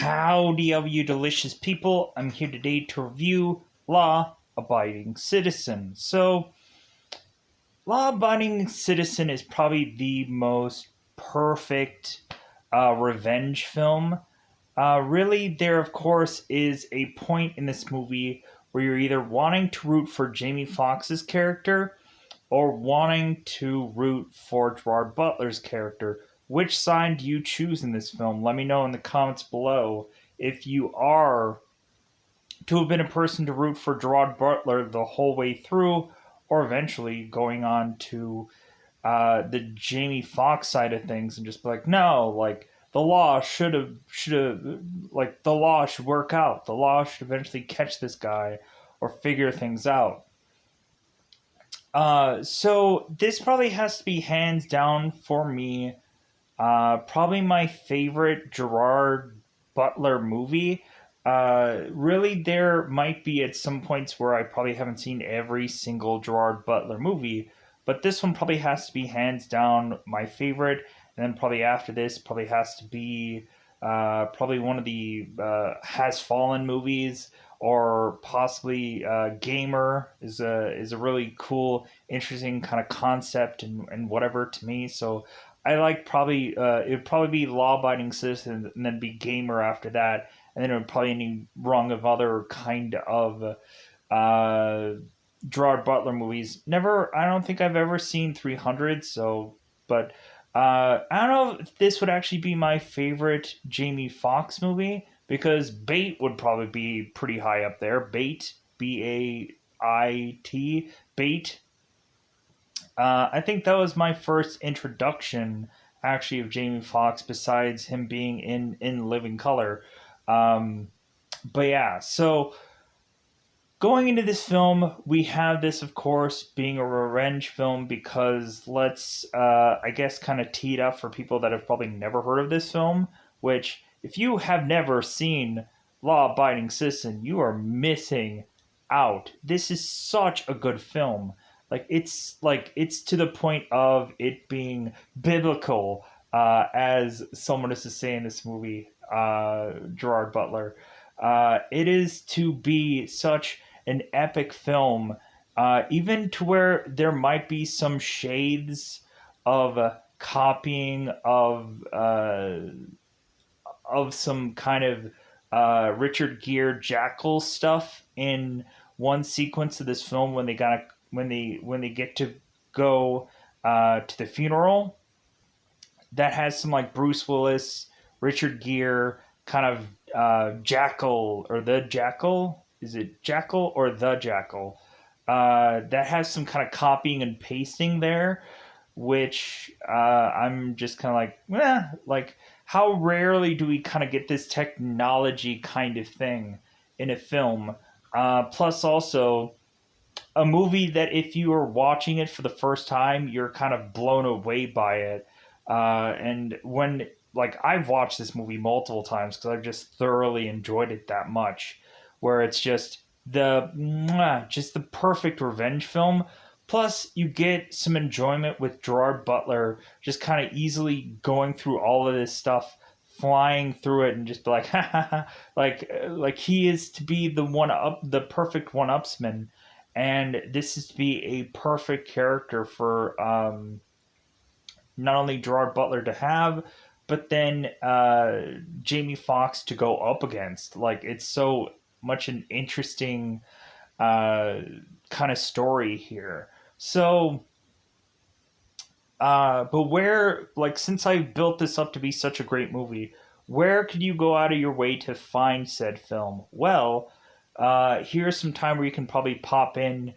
Howdy, of you delicious people. I'm here today to review Law Abiding Citizen. Law Abiding Citizen is probably the most perfect revenge film. Really, there, of course, is a point in this movie where you're either wanting to root for Jamie Foxx's character or wanting to root for Gerard Butler's character. Which side do you choose in this film? Let me know in the comments below. If you are to have been a person to root for Gerard Butler the whole way through, or eventually going on to the Jamie Foxx side of things and just be like, no, like the law the law should work out. The law should eventually catch this guy or figure things out. So this probably has to be hands down for me. Probably my favorite Gerard Butler movie. Really, there might be at some points where I probably haven't seen every single Gerard Butler movie, but this one probably has to be hands down my favorite. And then probably after this, probably has to be probably one of the Has Fallen movies, or possibly Gamer is a really cool, interesting kind of concept and whatever to me. So I like probably it'd probably be Law Abiding Citizen and then be Gamer after that, and then it would probably any wrong of other kind of uh, Gerard Butler movies. I don't think I've ever seen 300. So, but I don't know if this would actually be my favorite Jamie Foxx movie, because Bait would probably be pretty high up there. Bait, Bait, Bait. I think that was my first introduction, actually, of Jamie Foxx, besides him being in Living Color. Um, but yeah, so going into this film, we have this, of course, being a revenge film because let's, I guess, kind of tee it up for people that have probably never heard of this film, which, if you have never seen Law Abiding Citizen, you are missing out. This is such a good film. It's to the point of it being biblical, as someone is to say in this movie, Gerard Butler. It is to be such an epic film, even to where there might be some shades of copying of some kind of Richard Gere Jackal stuff in one sequence of this film when they get to go to the funeral. That has some like Bruce Willis, Richard Gere kind of Jackal, or the Jackal. Is it Jackal or the Jackal? That has some kind of copying and pasting there, which I'm just kind of like how rarely do we kind of get this technology kind of thing in a film? Plus, also a movie that if you are watching it for the first time, you're kind of blown away by it. And when like I've watched this movie multiple times because I've just thoroughly enjoyed it that much, where it's just the perfect revenge film. Plus, you get some enjoyment with Gerard Butler just kind of easily going through all of this stuff, flying through it, and just be like, like he is to be the perfect one-upsman, and this is to be a perfect character for not only Gerard Butler to have, but then Jamie Foxx to go up against. Like, it's so much an interesting kind of story here. So, but where, like, since I built this up to be such a great movie, where could you go out of your way to find said film? Well, here's some time where you can probably pop in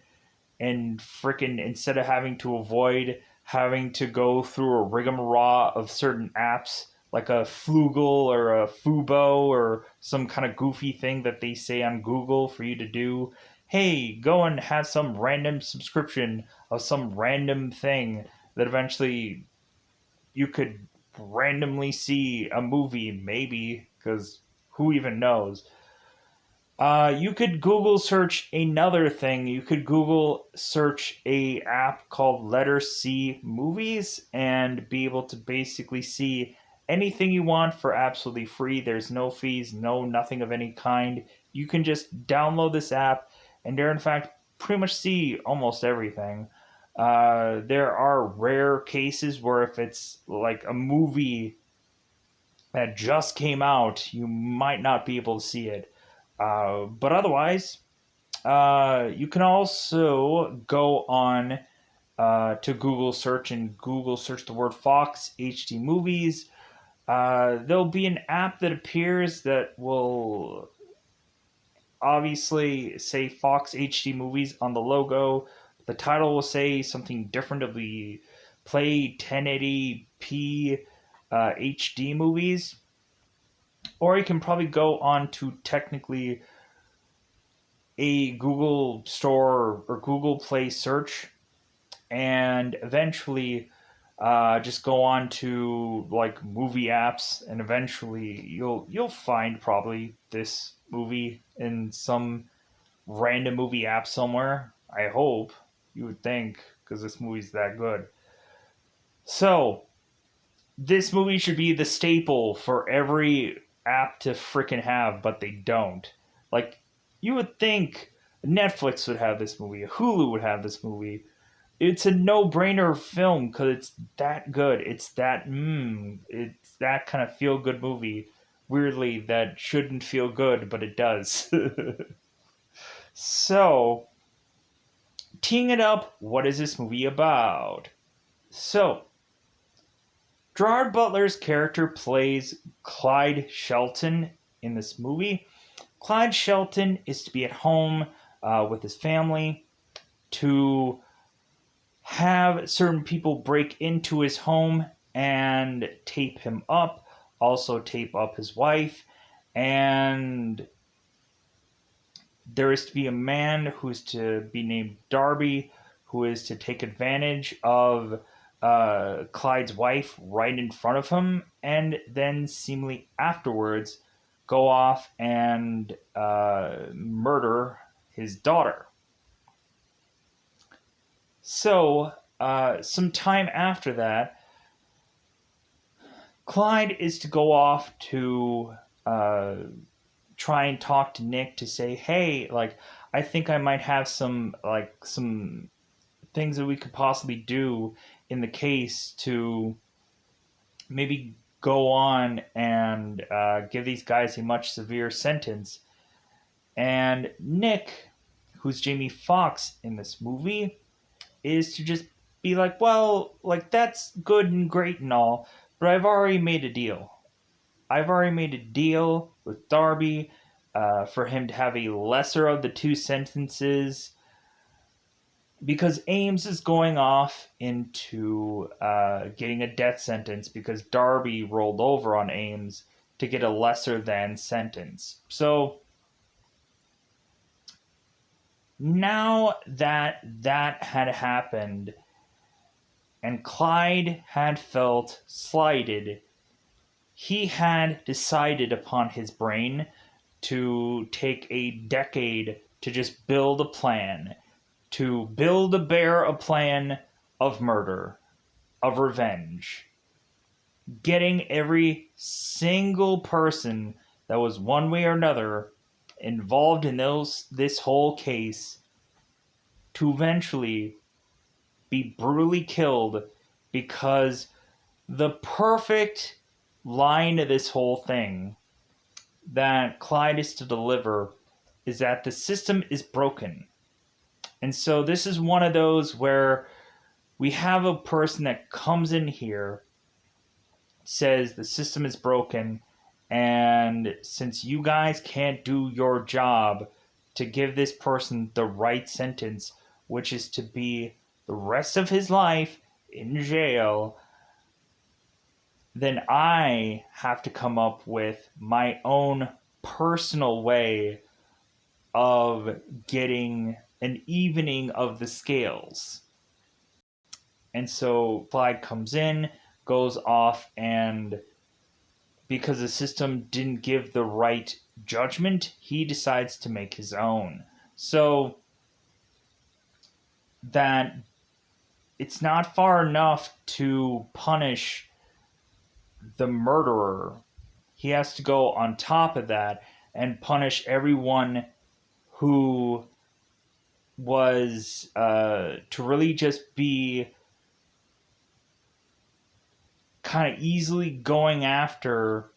and frickin' instead of having to avoid having to go through a rigmarole of certain apps like a Floogle or a Fubo or some kind of goofy thing that they say on Google for you to do. Hey, go and have some random subscription of some random thing that eventually you could randomly see a movie, maybe, because who even knows? You could Google search another thing. You could Google search a app called Letter C Movies and be able to basically see anything you want for absolutely free. There's no fees, no nothing of any kind. You can just download this app, and there, in fact, pretty much see almost everything. There are rare cases where if it's like a movie that just came out, you might not be able to see it. But otherwise, you can also go on to Google search and Google search the word Fox HD movies. There'll be an app that appears that will obviously say Fox HD movies on the logo. The title will say something different. It'll be play 1080p HD movies. Or you can probably go on to technically a Google Store or Google Play search and eventually just go on to like movie apps, and eventually you'll find probably this movie in some random movie app somewhere. I hope, you would think, because this movie's that good. So this movie should be the staple for every app to freaking have, but they don't. Like, you would think Netflix would have this movie, Hulu would have this movie. It's a no-brainer film because it's that good. It's that kind of feel-good movie. Weirdly, that shouldn't feel good, but it does. So, teeing it up, what is this movie about? So, Gerard Butler's character plays Clyde Shelton in this movie. Clyde Shelton is to be at home with his family to have certain people break into his home and tape him up, also tape up his wife, and there is to be a man who's to be named Darby, who is to take advantage of Clyde's wife right in front of him, and then seemingly afterwards go off and murder his daughter. So, some time after that, Clyde is to go off to try and talk to Nick to say, hey, like, I think I might have some things that we could possibly do in the case to maybe go on and give these guys a much severe sentence. And Nick, who's Jamie Foxx in this movie, is to just be like, well, like, that's good and great and all, but I've already made a deal. I've already made a deal with Darby for him to have a lesser of the two sentences because Ames is going off into getting a death sentence because Darby rolled over on Ames to get a lesser than sentence. So now that that had happened and Clyde had felt slighted, he had decided upon his brain to take a decade to just build a plan, to build a plan of murder, of revenge, getting every single person that was one way or another involved in this whole case to eventually be brutally killed, because the perfect line of this whole thing that Clyde is to deliver is that the system is broken. And so this is one of those where we have a person that comes in here, says the system is broken, and since you guys can't do your job to give this person the right sentence, which is to be the rest of his life in jail, then I have to come up with my own personal way of getting an evening of the scales. And so Clyde comes in, goes off, and because the system didn't give the right judgment, he decides to make his own. So that it's not far enough to punish the murderer, he has to go on top of that and punish everyone who was to really just be kind of easily going after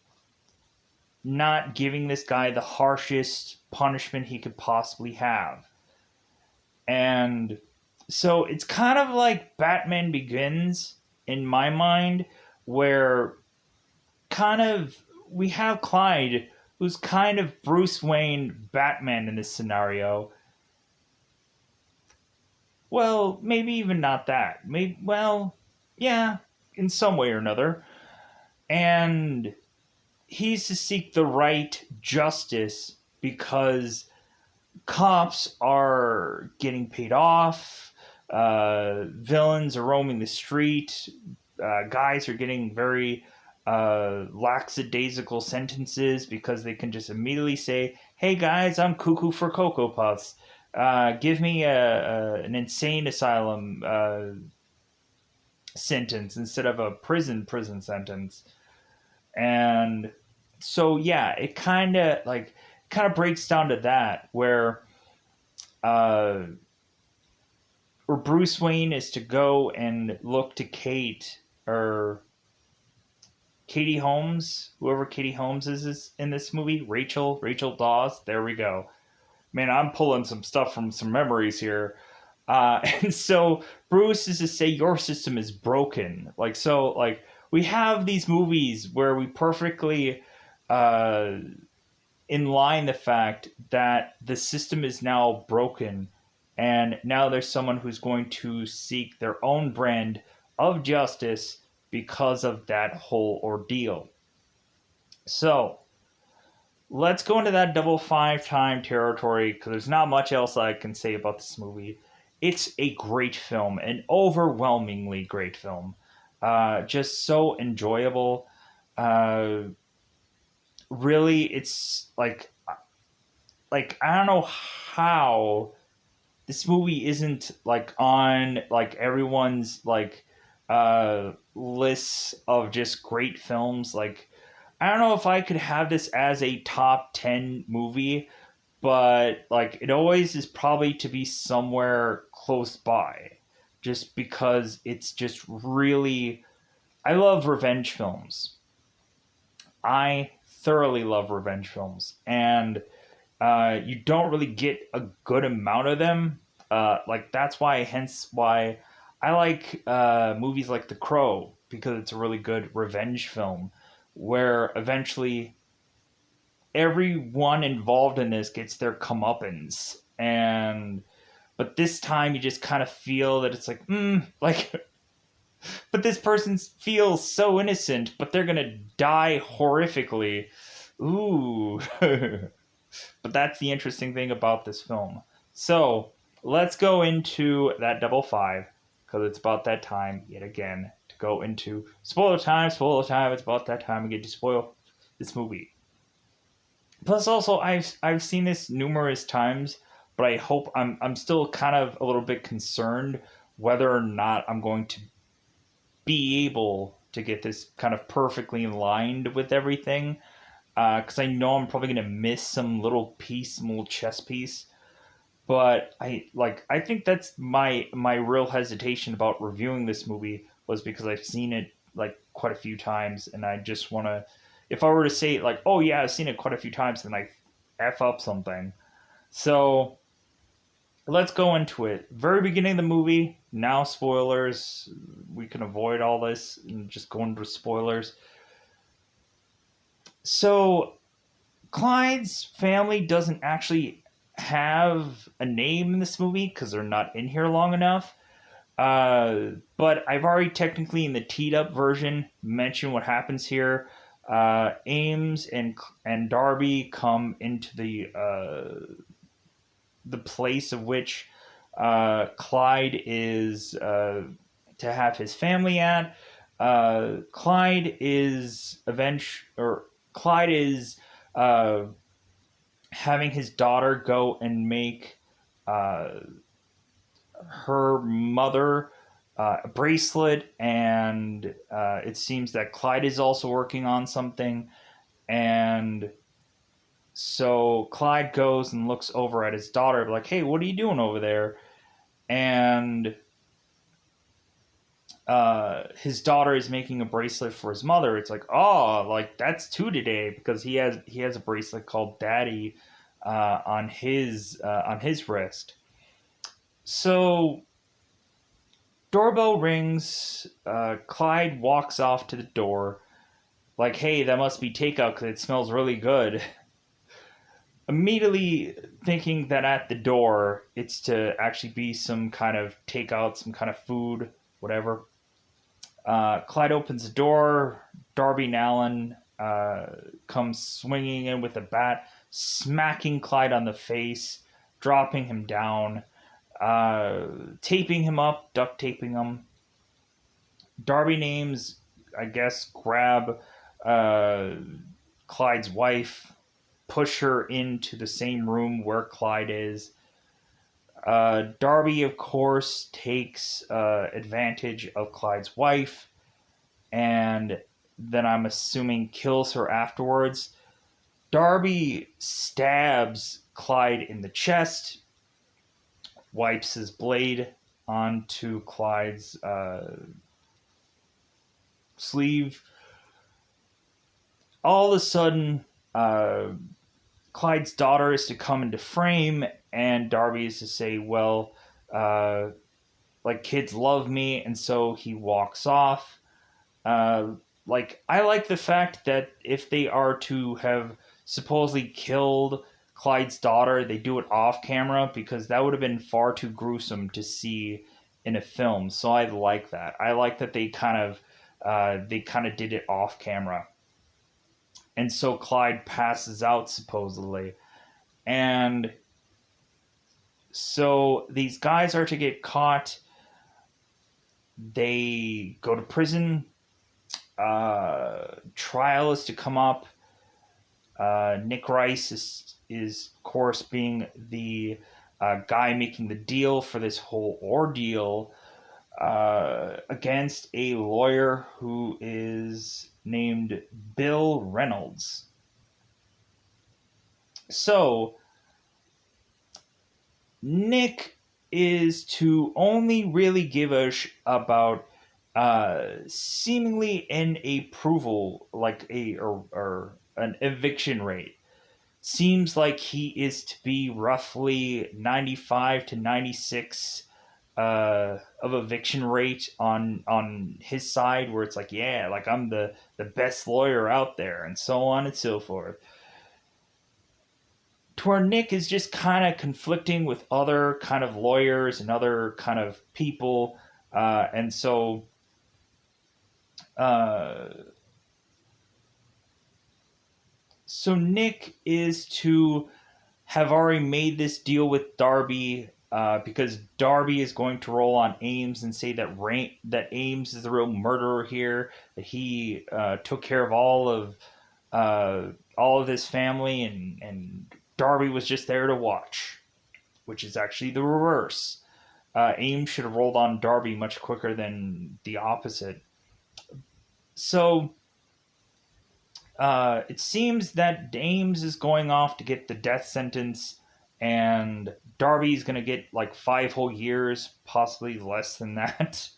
not giving this guy the harshest punishment he could possibly have. And so it's kind of like Batman Begins in my mind, where kind of we have Clyde, who's kind of Bruce Wayne Batman in this scenario. Well, maybe even not that. Maybe, well, yeah, in some way or another. And he's to seek the right justice because cops are getting paid off, villains are roaming the street, guys are getting very lackadaisical sentences because they can just immediately say, "Hey guys, I'm cuckoo for Cocoa Puffs. Give me an insane asylum sentence instead of a prison sentence." And so yeah, it kind of breaks down to that uh, where Bruce Wayne is to go and look to Kate or Katie Holmes, whoever Katie Holmes is in this movie, Rachel Dawes. There we go. Man, I'm pulling some stuff from some memories here. And so Bruce is to say your system is broken. Like we have these movies where we perfectly uh, inline the fact that the system is now broken, and now there's someone who's going to seek their own brand of justice because of that whole ordeal. So let's go into that double five time territory because there's not much else I can say about this movie. It's a great film, an overwhelmingly great film. Just so enjoyable. Uh, Really, it's like I don't know how this movie isn't like on like everyone's lists of just great films. Like I don't know if I could have this as a top 10 movie, but like it always is probably to be somewhere close by just because it's just really I love revenge films. I thoroughly love revenge films, and you don't really get a good amount of them. Like that's why I like movies like The Crow because it's a really good revenge film, where eventually everyone involved in this gets their comeuppance, and but this time you just kind of feel that it's like, like, but this person feels so innocent, but they're gonna die horrifically. Ooh. But that's the interesting thing about this film. So let's go into that double five because it's about that time yet again to go into spoiler time. Spoiler time. It's about that time again to spoil this movie. Plus, also I've seen this numerous times, but I hope I'm still kind of a little bit concerned whether or not I'm going to be able to get this kind of perfectly aligned with everything because I know I'm probably gonna miss some little piece, some little chess piece. But I think that's my real hesitation about reviewing this movie was because I've seen it like quite a few times, and I just want to. If I were to say like, oh yeah, I've seen it quite a few times, then I f up something. So let's go into it. Very beginning of the movie. Now spoilers. We can avoid all this and just go into spoilers. So Clyde's family doesn't actually have a name in this movie because they're not in here long enough. But I've already technically in the teed up version mentioned what happens here. Ames and Darby come into the place of which Clyde is to have his family at. Clyde is Clyde is uh, having his daughter go and make uh, her mother a bracelet, and it seems that Clyde is also working on something. And so Clyde goes and looks over at his daughter, like, "Hey, what are you doing over there?" And his daughter is making a bracelet for his mother. It's like, oh, like that's two today, because he has a bracelet called Daddy on his wrist. So doorbell rings. Clyde walks off to the door, like, hey, that must be takeout because it smells really good. Immediately thinking that at the door it's to actually be some kind of takeout, some kind of food, whatever. Clyde opens the door. Darby Allen comes swinging in with a bat, smacking Clyde on the face, dropping him down, taping him up, duct taping him. Darby names, I guess, grab uh, Clyde's wife, push her into the same room where Clyde is. Darby, of course, takes advantage of Clyde's wife, and then I'm assuming kills her afterwards. Darby stabs Clyde in the chest, wipes his blade onto Clyde's sleeve. All of a sudden, Clyde's daughter is to come into frame, and Darby is to say, well, like, kids love me, and so he walks off. I like the fact that if they are to have supposedly killed Clyde's daughter, they do it off camera, because that would have been far too gruesome to see in a film. So I like that. I like that they kind of did it off camera. And so Clyde passes out supposedly, and so these guys are to get caught. They go to prison. Trial is to come up. Nick Rice is of course being the guy making the deal for this whole ordeal against a lawyer who is named Bill Reynolds. So Nick is to only really give us about seemingly an approval, like or an eviction rate. Seems like he is to be roughly 95 to 96 of eviction rate on his side, where it's like, yeah, like I'm the best lawyer out there, and so on and so forth. To where Nick is just kind of conflicting with other kind of lawyers and other kind of people, and so uh, so Nick is to have already made this deal with Darby, because Darby is going to roll on Ames and say that Ames is the real murderer here, that he took care of all of his family, and Darby was just there to watch, which is actually the reverse. Ames should have rolled on Darby much quicker than the opposite. So it seems that Ames is going off to get the death sentence, and Darby's going to get like 5 whole years, possibly less than that.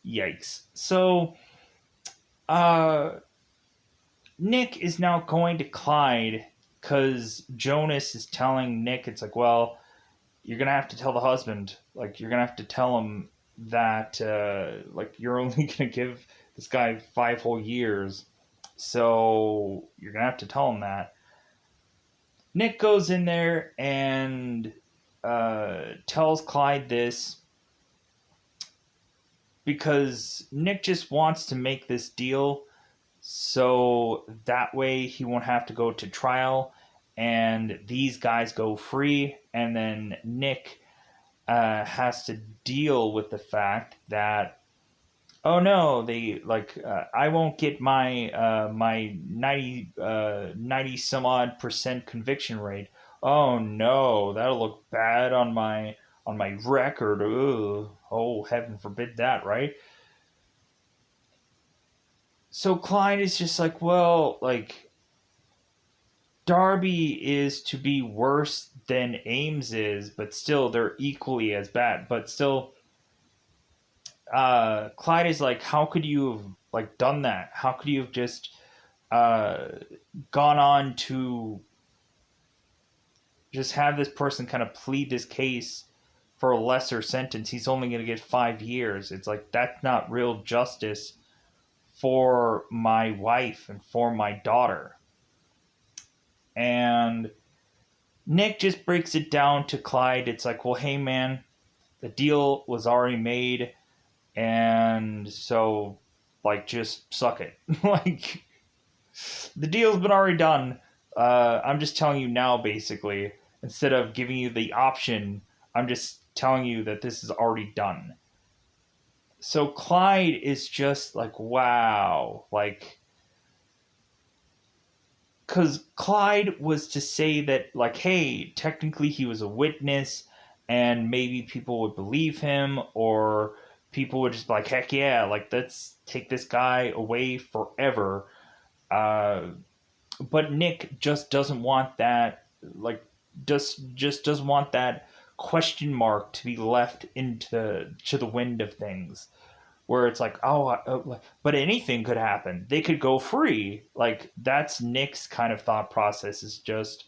Yikes. So uh, Nick is now going to Clyde, because Jonas is telling Nick, it's like, well, you're going to have to tell the husband. Like, you're going to have to tell him that, like, you're only going to give this guy 5 whole years. So you're going to have to tell him that. Nick goes in there and tells Clyde this, because Nick just wants to make this deal so that way he won't have to go to trial, and these guys go free, and then Nick has to deal with the fact that, oh no, they like I won't get my 90 some odd percent conviction rate. Oh no, that'll look bad on on my record. Ugh. Oh, heaven forbid that, right? So Clyde is just like, well, like Darby is to be worse than Ames is, but still they're equally as bad. But still, Clyde is like, how could you have like done that? How could you have just uh, gone on to just have this person kind of plead this case for a lesser sentence? He's only going to get 5 years. It's like that's not real justice for my wife and for my daughter. And Nick just breaks it down to Clyde. It's like, well, hey, man, the deal was already made. And so, like, just suck it. Like, the deal's been already done. I'm just telling you now, basically. Instead of giving you the option, I'm just telling you that this is already done. So Clyde is just like, wow. Like, because Clyde was to say that, like, hey, technically he was a witness, and maybe people would believe him, or people would just be like, heck yeah, like, let's take this guy away forever. Uh, but Nick just doesn't want that, like, just doesn't want that question mark to be left into to the wind of things where it's like, but anything could happen. They could go free. Like that's Nick's kind of thought process is just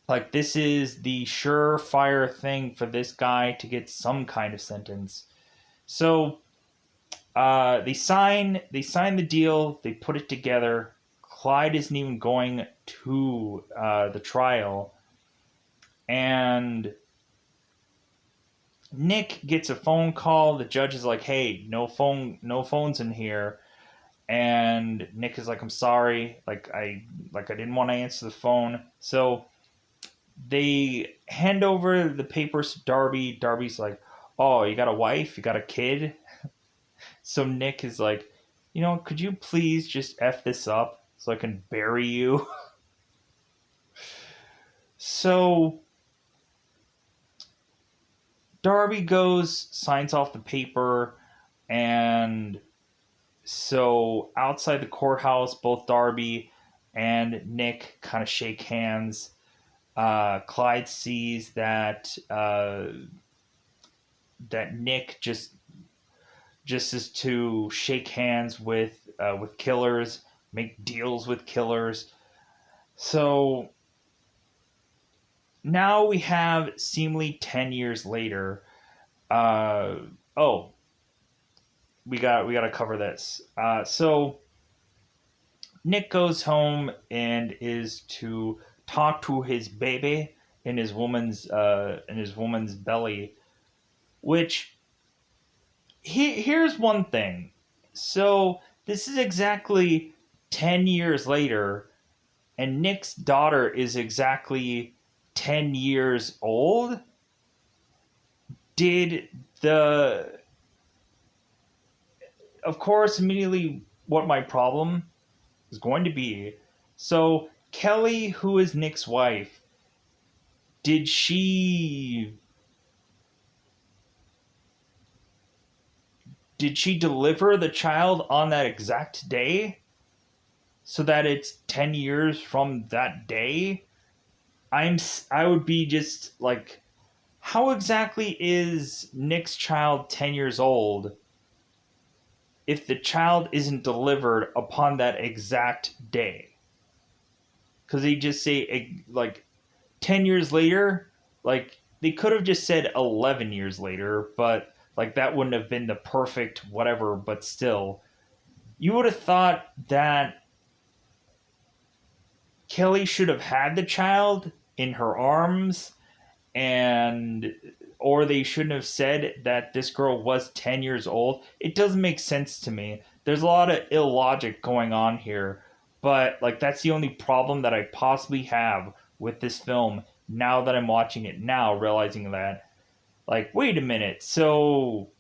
like this is the surefire thing for this guy to get some kind of sentence. So they sign the deal, they put it together. Clyde isn't even going to the trial, and Nick gets a phone call. The judge is like, "Hey, no phones in here." And Nick is like, "I'm sorry, like I didn't want to answer the phone." So they hand over the papers to Darby. Darby's like, "Oh, you got a wife? You got a kid?" So Nick is like, could you please just F this up so I can bury you? So Darby goes, signs off the paper, and so outside the courthouse, both Darby and Nick kind of shake hands. Clyde sees that Nick just is to shake hands with killers, make deals with killers. So now we have seemingly 10 years later. Uh, oh, we got to cover this. So Nick goes home and is to talk to his baby in his woman's belly. Which here's one thing. So this is exactly 10 years later, and Nick's daughter is exactly 10 years old. Did the of course immediately what my problem is going to be. So Kelly, who is Nick's wife, did she did she deliver the child on that exact day so that it's 10 years from that day? I would be just like, how exactly is Nick's child 10 years old if the child isn't delivered upon that exact day? Because they just say like 10 years later. Like they could have just said 11 years later, but like that wouldn't have been the perfect whatever. But still, you would have thought that Kelly should have had the child in her arms, and or they shouldn't have said that this girl was 10 years old. It doesn't make sense to me. There's a lot of illogic going on here, but like that's the only problem that I possibly have with this film now that I'm watching it now, realizing that, like, wait a minute, so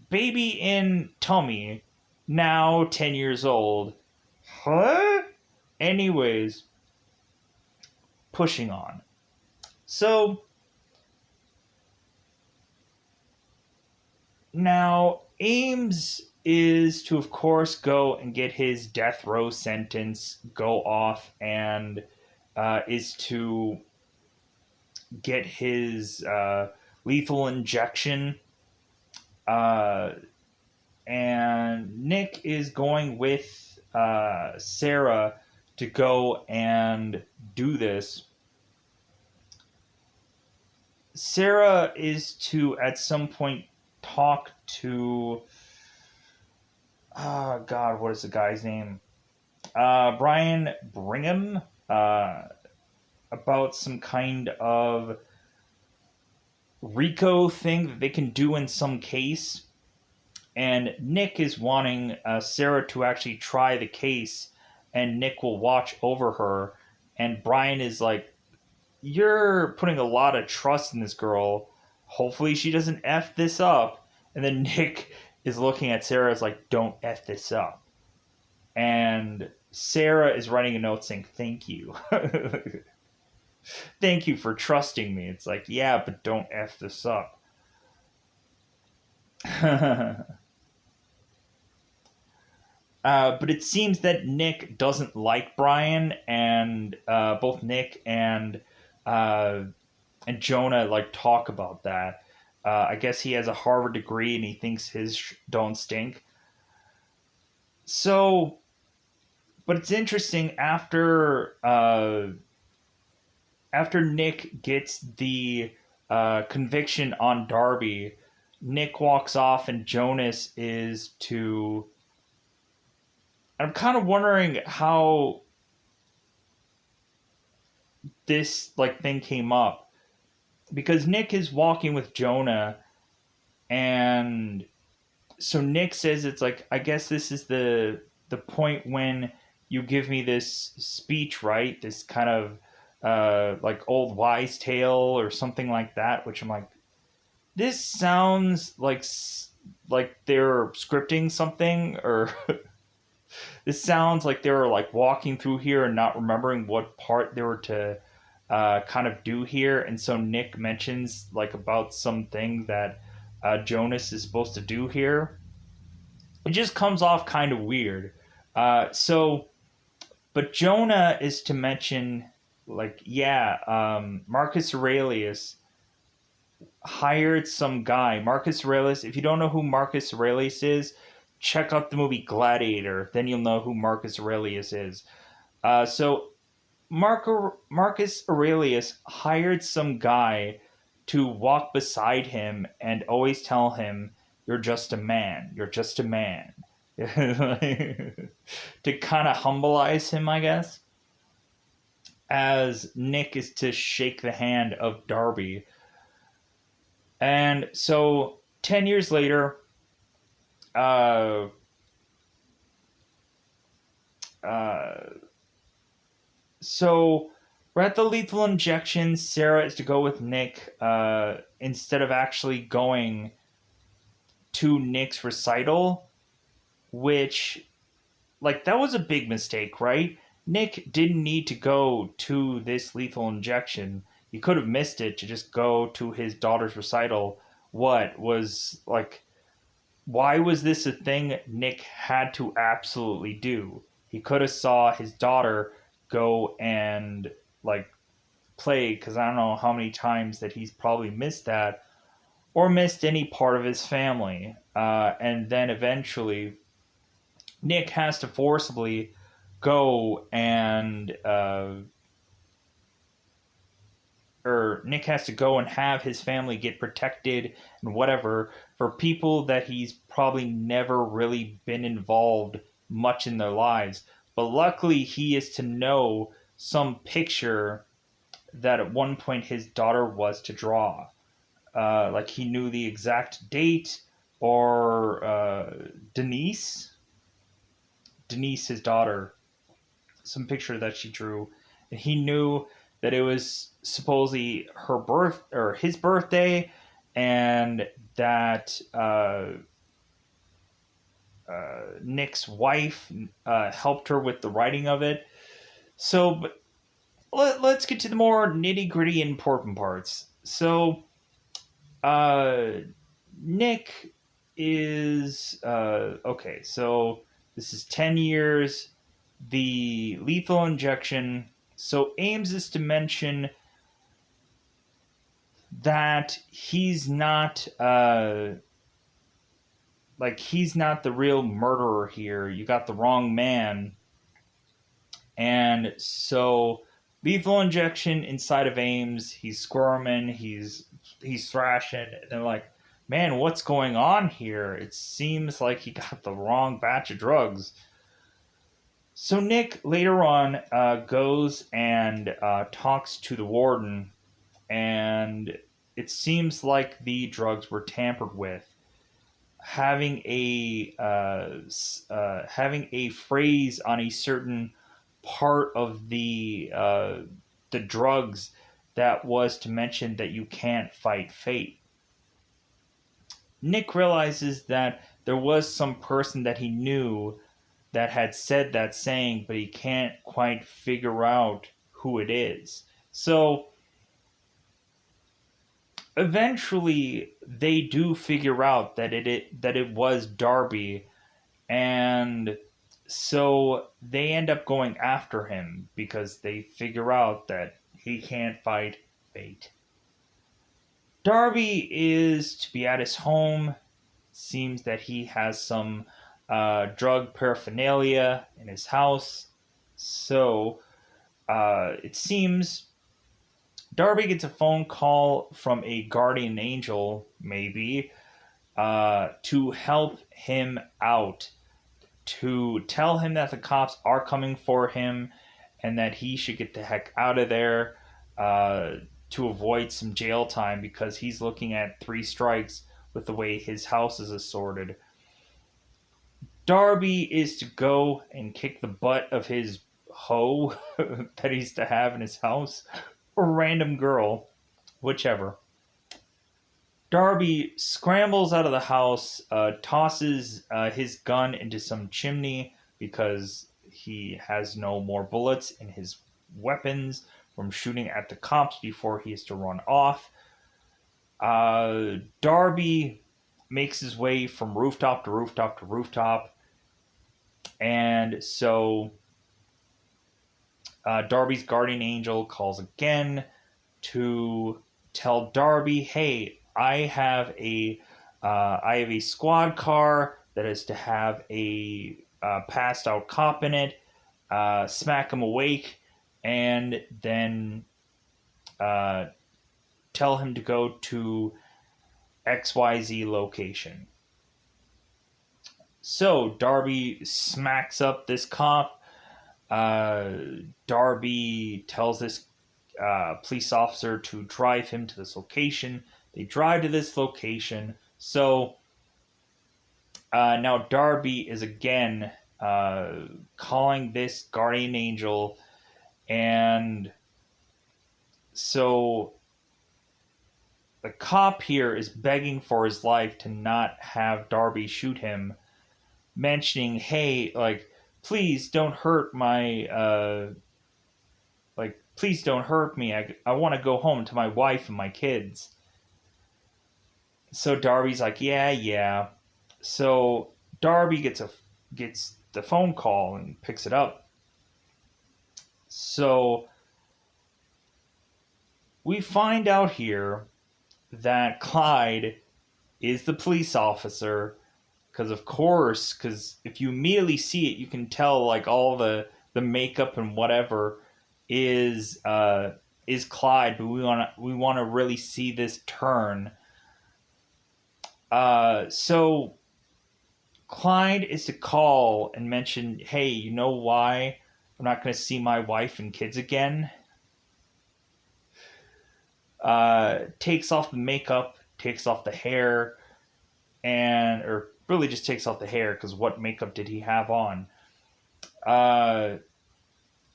baby in tummy, now 10 years old. Huh? Anyways, pushing on. So Now, Ames is to, of course, go and get his death row sentence go off, and is to get his lethal injection. Uh, and Nick is going with Sarah to go and do this. Sarah is to, at some point, talk to. Oh, God, what is the guy's name? Brian Brigham, about some kind of RICO thing that they can do in some case. And Nick is wanting Sarah to actually try the case, and Nick will watch over her. And Brian is like, "You're putting a lot of trust in this girl. Hopefully, she doesn't F this up." And then Nick is looking at Sarah as like, "Don't F this up." And Sarah is writing a note saying, "Thank you." Thank you for trusting me. It's like, yeah, but don't F this up. But it seems that Nick doesn't like Brian, and both Nick and Jonah like talk about that. I guess he has a Harvard degree, and he thinks his don't stink. So, but it's interesting after Nick gets the conviction on Darby, Nick walks off, and Jonas is to. I'm kind of wondering how this like thing came up, because Nick is walking with Jonah, and so Nick says it's like, I guess this is the point when you give me this speech, right? This kind of like old wise tale or something like that, which I'm like, this sounds like they're scripting something, or this sounds like they were like walking through here and not remembering what part they were to kind of do here. And so Nick mentions like about something that Jonas is supposed to do here. It just comes off kind of weird. But Jonah is to mention, like, yeah, Marcus Aurelius hired some guy. Marcus Aurelius, if you don't know who Marcus Aurelius is, check out the movie Gladiator. Then you'll know who Marcus Aurelius is. So Marcus Aurelius hired some guy to walk beside him and always tell him, "You're just a man. You're just a man." To kind of humbleize him, I guess. As Nick is to shake the hand of Darby. And so 10 years later, uh, uh, so we're at the lethal injection. Sarah is to go with Nick instead of actually going to Nick's recital, which, like, that was a big mistake, right? Nick didn't need to go to this lethal injection. He could have missed it to just go to his daughter's recital. What was, like, why was this a thing Nick had to absolutely do? He could have saw his daughter go and, like, play, because I don't know how many times that he's probably missed that, or missed any part of his family. And then eventually Nick has to forcibly go and or Nick has to go and have his family get protected and whatever, for people that he's probably never really been involved much in their lives. But luckily, he is to know some picture that at one point his daughter was to draw. Like, he knew the exact date, or Denise, his daughter, some picture that she drew, and he knew that it was supposedly her birth or his birthday, and that Nick's wife helped her with the writing of it. So, but let's get to the more nitty gritty important parts. So, Nick is okay. So this is 10 years. The lethal injection. So Ames is to mention that he's not he's not the real murderer here. You got the wrong man. And so lethal injection inside of Ames, he's squirming, he's thrashing, and they're like, man, what's going on here? It seems like he got the wrong batch of drugs. So Nick later on goes and talks to the warden, and it seems like the drugs were tampered with. Having a phrase on a certain part of the drugs that was to mention that you can't fight fate. Nick realizes that there was some person that he knew that had said that saying, but he can't quite figure out who it is. So eventually they do figure out that it was Darby, and so they end up going after him because they figure out that he can't fight fate. Darby is to be at his home. Seems that he has some drug paraphernalia in his house. So it seems Darby gets a phone call from a guardian angel, maybe, to help him out, to tell him that the cops are coming for him and that he should get the heck out of there to avoid some jail time because he's looking at 3 strikes with the way his house is assorted. Darby is to go and kick the butt of his hoe that he's to have in his house, or random girl, whichever. Darby scrambles out of the house, tosses his gun into some chimney because he has no more bullets in his weapons from shooting at the cops before he has to run off. Darby makes his way from rooftop to rooftop to rooftop. And so Darby's guardian angel calls again to tell Darby, hey, I have a squad car that is to have a passed out cop in it, smack him awake, and then tell him to go to XYZ location. So Darby smacks up this cop. Darby tells this police officer to drive him to this location. They drive to this location. So now Darby is again calling this guardian angel, and so the cop here is begging for his life to not have Darby shoot him, mentioning, hey, like, please don't hurt my please don't hurt me. I want to go home to my wife and my kids. So Darby's like, yeah. So Darby gets the phone call and picks it up. So we find out here that Clyde is the police officer, because if you immediately see it, you can tell like all the makeup and whatever is Clyde, but we want to really see this turn. So Clyde is to call and mention, hey, you know why I'm not going to see my wife and kids again? Takes off the makeup, takes off the hair, or really just takes off the hair, because what makeup did he have on?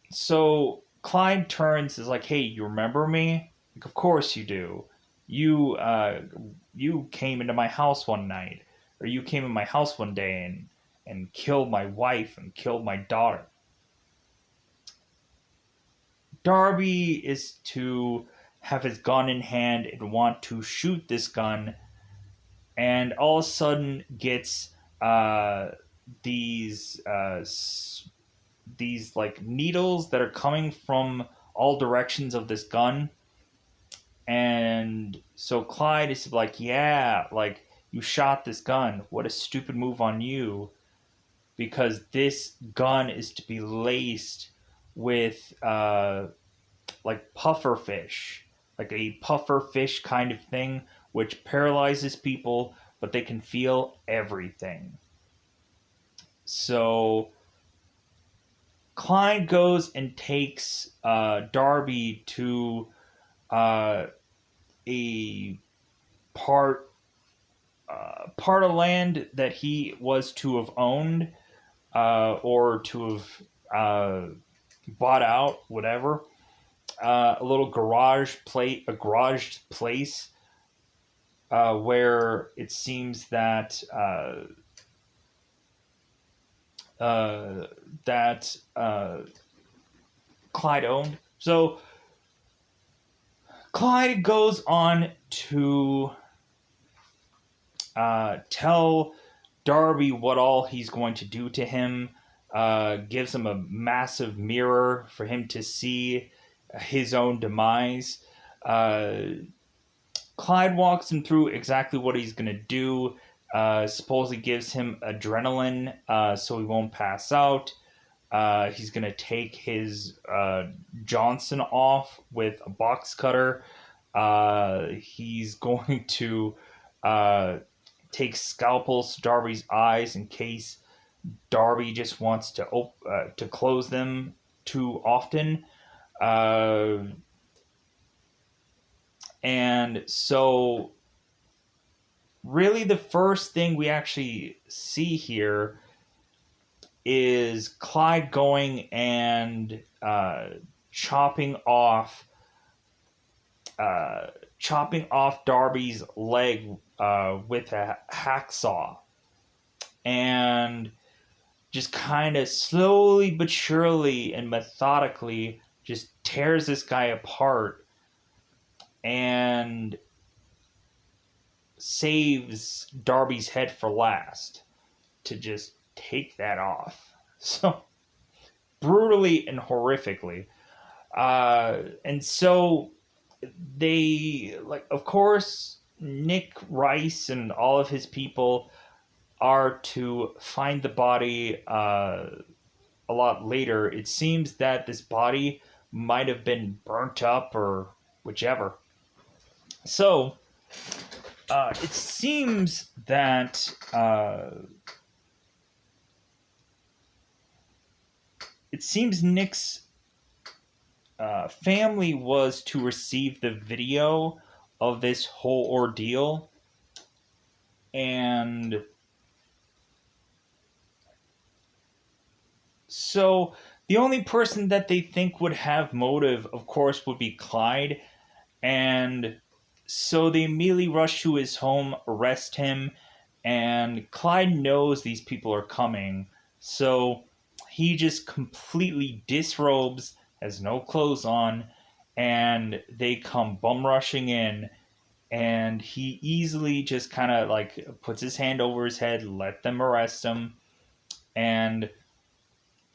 So Clyde turns, is like, hey, you remember me? Like, of course you do. You came into my house one night, or you came in my house one day and killed my wife and killed my daughter. Darby is to have his gun in hand and want to shoot this gun, and all of a sudden gets uh, these these like needles that are coming from all directions of this gun. And so Clyde is like, yeah, like, you shot this gun. What a stupid move on you. Because this gun is to be laced with like puffer fish, like a puffer fish kind of thing, which paralyzes people, but they can feel everything. So Clyde goes and takes Darby to uh, a part part of land that he was to have owned, or to have bought out, whatever. A little a garage place, where it seems that uh, that Clyde owned. So Clyde goes on to tell Darby what all he's going to do to him. Gives him a massive mirror for him to see his own demise. Uh, Clyde walks him through exactly what he's going to do. Supposedly gives him adrenaline, so he won't pass out. He's going to take his Johnson off with a box cutter. He's going to uh, take scalpels to Darby's eyes in case Darby just wants to close them too often. Uh, and so, really, the first thing we actually see here is Clyde going and chopping off uh, chopping off Darby's leg with a hacksaw, and just kind of slowly but surely and methodically just tears this guy apart and saves Darby's head for last to just take that off. So brutally and horrifically. And so they, like, of course, Nick Rice and all of his people are to find the body a lot later. It seems that this body might have been burnt up or whichever. So it seems that Nick's family was to receive the video of this whole ordeal, and so the only person that they think would have motive, of course, would be Clyde. And so they immediately rush to his home, arrest him, and Clyde knows these people are coming. So he just completely disrobes, has no clothes on, and they come bum rushing in. And he easily just kind of like puts his hand over his head, let them arrest him. And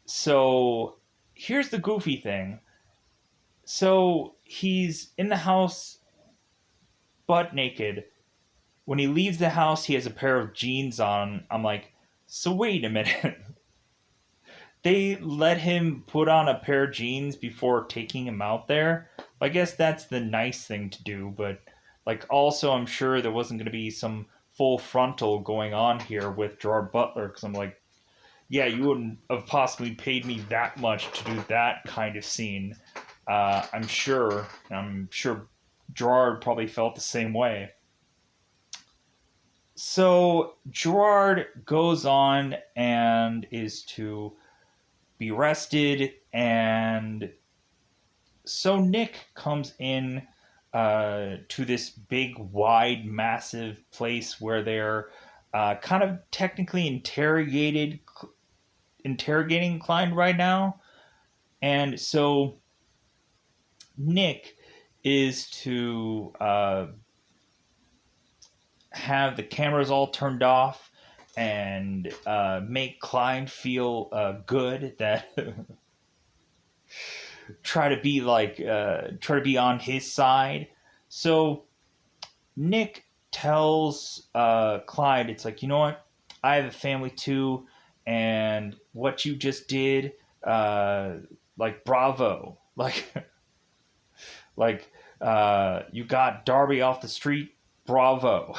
so here's the goofy thing. So he's in the house butt naked. When he leaves the house, he has a pair of jeans on. I'm like, so wait a minute. They let him put on a pair of jeans before taking him out there? I guess that's the nice thing to do, but like, also, I'm sure there wasn't going to be some full frontal going on here with Gerard Butler, because I'm like, yeah, you wouldn't have possibly paid me that much to do that kind of scene. I'm sure. I'm sure Gerard probably felt the same way. So Gerard goes on and is to be arrested, and so Nick comes in to this big, wide, massive place where they're kind of technically interrogating Clyde right now. And so Nick is to have the cameras all turned off and make Clyde feel good that try to be on his side. So Nick tells Clyde, it's like, you know what? I have a family too, and what you just did, uh, like, bravo. Like, you got Darby off the street, bravo.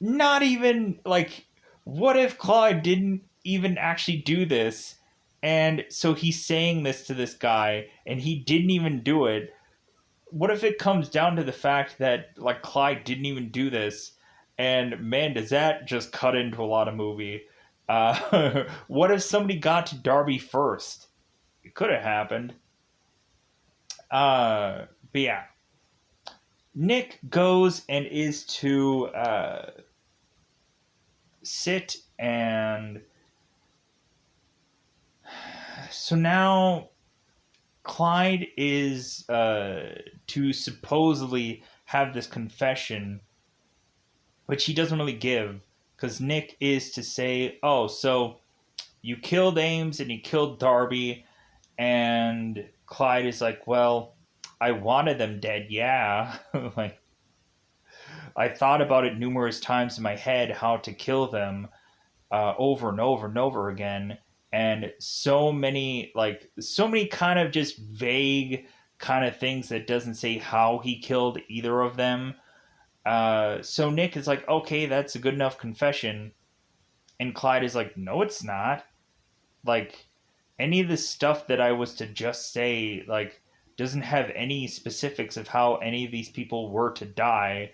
Not even, like, what if Clyde didn't even actually do this? And so he's saying this to this guy, and he didn't even do it. What if it comes down to the fact that like Clyde didn't even do this, and man, does that just cut into a lot of movie? What if somebody got to Darby first? It could have happened. But yeah, Nick goes and is to sit, and so now Clyde is to supposedly have this confession, which he doesn't really give, because Nick is to say, "Oh, so you killed Ames and you killed Darby," and Clyde is like, "Well, I wanted them dead, yeah." Like, I thought about it numerous times in my head how to kill them over and over and over again, and so many kind of just vague kind of things that doesn't say how he killed either of them. So Nick is like, okay, that's a good enough confession. And Clyde is like, no, it's not. Like, any of the stuff that I was to just say, like, doesn't have any specifics of how any of these people were to die.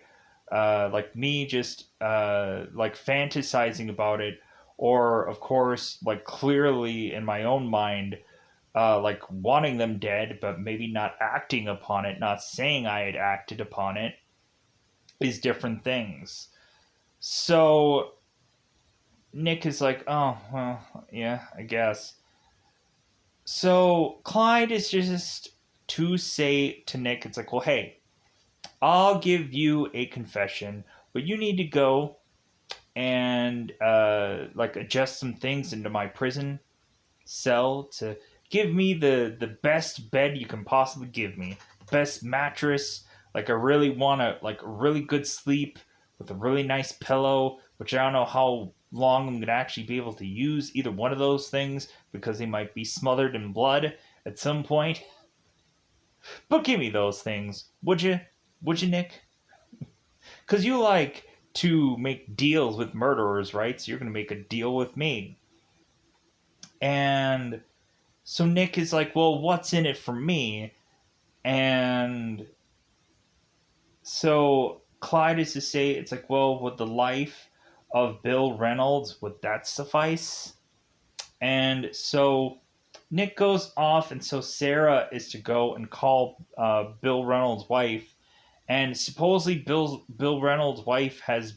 Like, me just, like, fantasizing about it, or, of course, like, clearly in my own mind, like, wanting them dead, but maybe not acting upon it, not saying I had acted upon it, is different things. So Nick is like, oh, well, yeah, I guess. So Clyde is just to say to Nick, it's like, well, hey, I'll give you a confession, but you need to go and like adjust some things into my prison cell to give me the best bed you can possibly give me, best mattress. Like, I really want to like a really good sleep with a really nice pillow, which I don't know how long I'm gonna actually be able to use either one of those things because they might be smothered in blood at some point. But give me those things, would you? Would you, Nick? Because you like to make deals with murderers, right? So you're gonna make a deal with me. And so Nick is like, well, what's in it for me? And so Clyde is to say, it's like, well, would the life of Bill Reynolds, would that suffice? And so Nick goes off, and so Sarah is to go and call Bill Reynolds' wife. And supposedly Bill Reynolds' wife has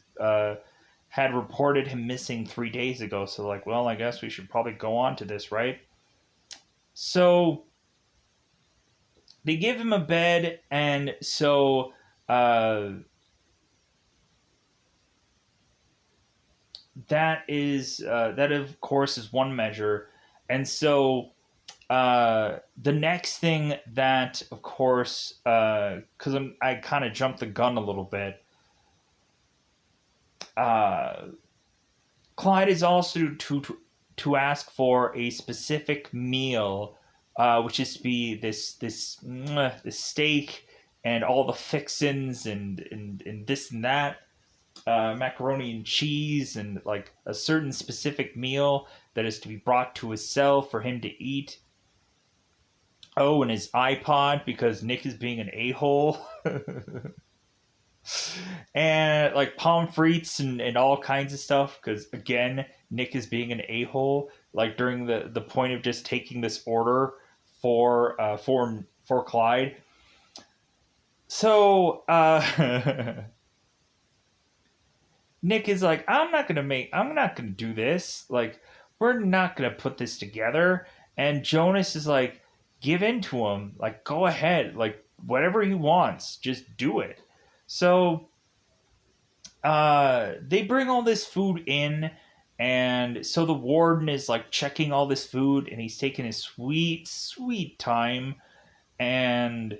had reported him missing 3 days ago. So, like, well, I guess we should probably go on to this, right? So they give him a bed, and so that of course is one measure, and so the next thing that of course because I kind of jumped the gun a little bit. Uh, Clyde is also to ask for a specific meal, which is to be this steak and all the fixins and this and that, macaroni and cheese, and like a certain specific meal that is to be brought to his cell for him to eat. Oh, and his iPod because Nick is being an a hole. And like palm frites and all kinds of stuff because again Nick is being an a-hole like during the point of just taking this order for Clyde. So Nick is like, I'm not gonna do this, like we're not gonna put this together. And Jonas is like, give in to him, like go ahead, like whatever he wants, just do it. So they bring all this food in, and so the warden is like checking all this food, and he's taking his sweet time. And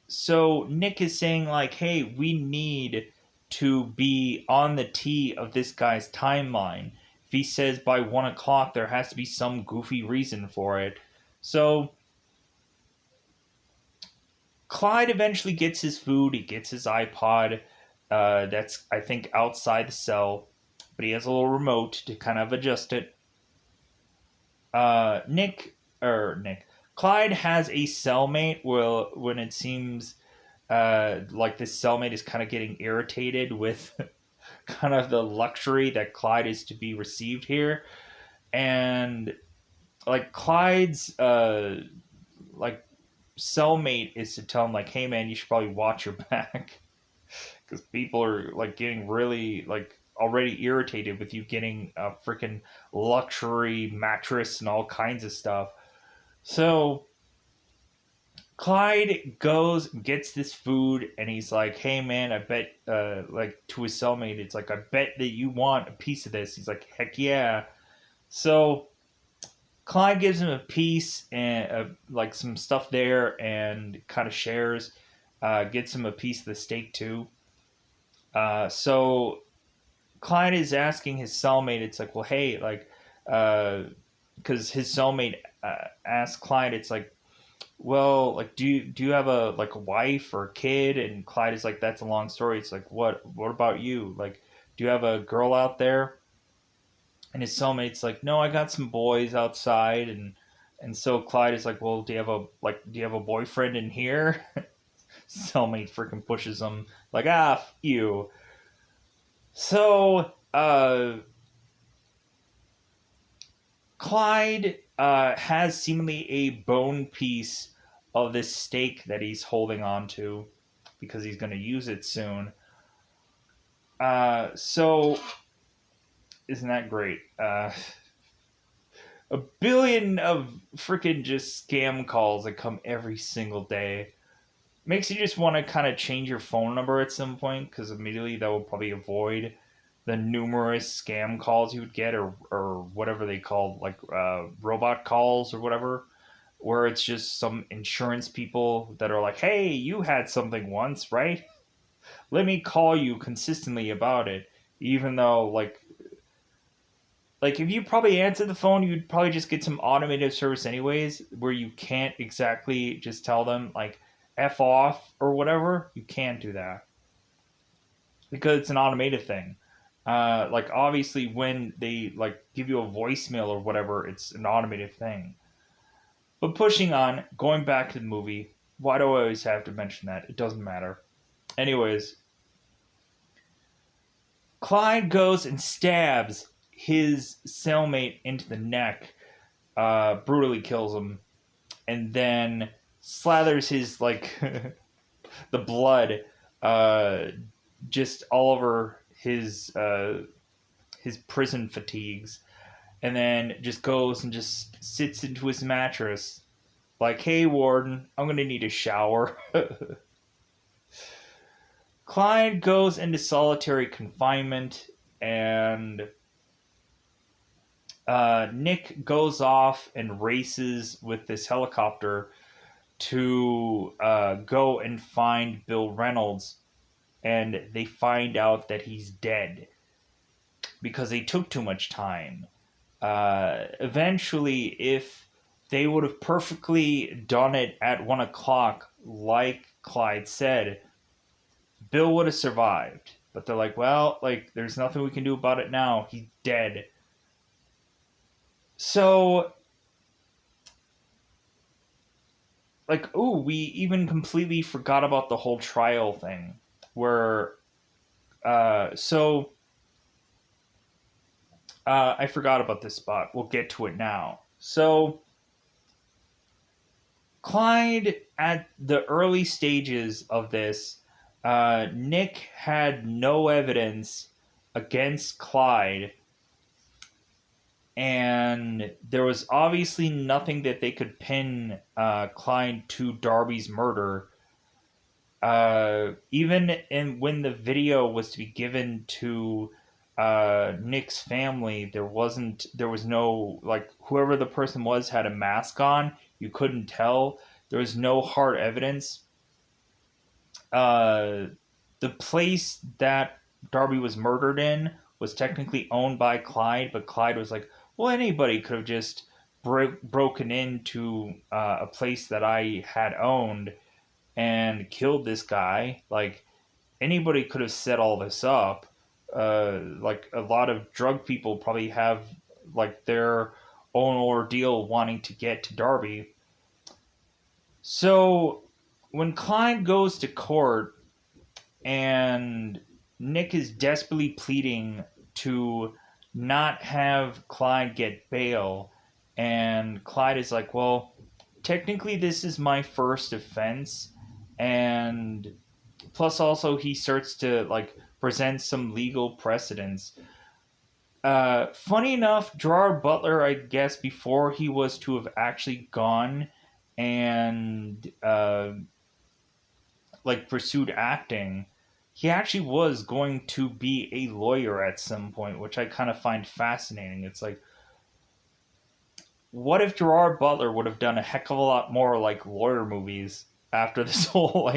so Nick is saying like, hey, we need to be on the tee of this guy's timeline. If he says by 1 o'clock, there has to be some goofy reason for it. So Clyde eventually gets his food. He gets his iPod. That's, I think, outside the cell, but he has a little remote to kind of adjust it. Nick, Clyde has a cellmate. Well, when it seems like this cellmate is kind of getting irritated with kind of the luxury that Clyde is to be received here, and like Clyde's like cellmate is to tell him like, hey man, you should probably watch your back because people are like getting really like already irritated with you getting a freaking luxury mattress and all kinds of stuff. So Clyde goes and gets this food, and he's like, "Hey man, I bet," like to his cellmate, it's like, "I bet that you want a piece of this." He's like, "Heck yeah!" So Clyde gives him a piece and like some stuff there, and kind of shares. Gets him a piece of the steak too. So Clyde is asking his cellmate, it's like, well, hey, like, because his cellmate asked Clyde, it's like, well, like, do you have a wife or a kid? And Clyde is like, that's a long story. It's like, what about you? Like, do you have a girl out there? And his cellmate's like, no, I got some boys outside, and so Clyde is like, well, do you have a boyfriend in here? Cellmate freaking pushes him like, you. So Clyde has seemingly a bone piece of this steak that he's holding on to because he's going to use it soon. So isn't that great? A billion of freaking just scam calls that come every single day makes you just want to kind of change your phone number at some point because immediately that will probably avoid the numerous scam calls you would get, or whatever they call, like robot calls or whatever, where it's just some insurance people that are like, hey, you had something once, right? Let me call you consistently about it. Even though like if you probably answer the phone, you'd probably just get some automated service anyways, where you can't exactly just tell them like f off or whatever. You can't do that because it's an automated thing. Like obviously when they like give you a voicemail or whatever, it's an automated thing. But pushing on, going back to the movie, why do I always have to mention that? It doesn't matter. Anyways, Clyde goes and stabs his cellmate into the neck, brutally kills him, and then slathers his like the blood uh, just all over his prison fatigues, and then just goes and just sits into his mattress like, hey warden, I'm gonna need a shower. Clyde goes into solitary confinement, and Nick goes off and races with this helicopter to go and find Bill Reynolds, and they find out that he's dead because they took too much time. Eventually, if they would have perfectly done it at 1 o'clock, like Clyde said, Bill would have survived. But they're like, well, like, there's nothing we can do about it now. He's dead. So, like, ooh, we even completely forgot about the whole trial thing. Where, so, I forgot about this spot. We'll get to it now. So, Clyde, at the early stages of this, Nick had no evidence against Clyde, and there was obviously nothing that they could pin Clyde to Darby's murder. Even in when the video was to be given to Nick's family, there was no, like, whoever the person was had a mask on. You couldn't tell. There was no hard evidence. Uh, the place that Darby was murdered in was technically owned by Clyde, but Clyde was like, well, anybody could have just broken into a place that I had owned and killed this guy. Like, anybody could have set all this up. Like, a lot of drug people probably have, like, their own ordeal wanting to get to Darby. So when Clyde goes to court and Nick is desperately pleading to not have Clyde get bail, and Clyde is like, well, technically this is my first offense, and plus also he starts to, like, present some legal precedents. Funny enough, Gerard Butler, I guess, before he was to have actually gone and like pursued acting, he actually was going to be a lawyer at some point, which I kind of find fascinating. It's like, what if Gerard Butler would have done a heck of a lot more like lawyer movies after this whole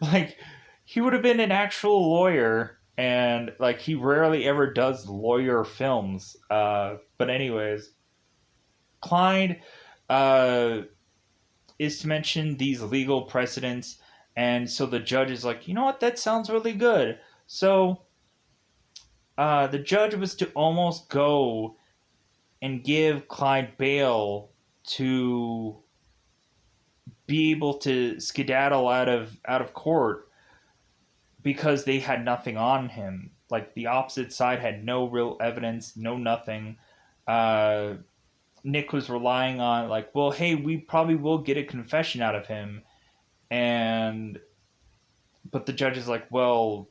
like he would have been an actual lawyer, and like he rarely ever does lawyer films. But anyways, Clyde uh, is to mention these legal precedents, and so the judge is like, you know what, that sounds really good. So the judge was to almost go and give Clyde bail to be able to skedaddle out of court because they had nothing on him. Like, the opposite side had no real evidence, no nothing. Uh, Nick was relying on, like, well, hey, we probably will get a confession out of him, and but the judge is like, well,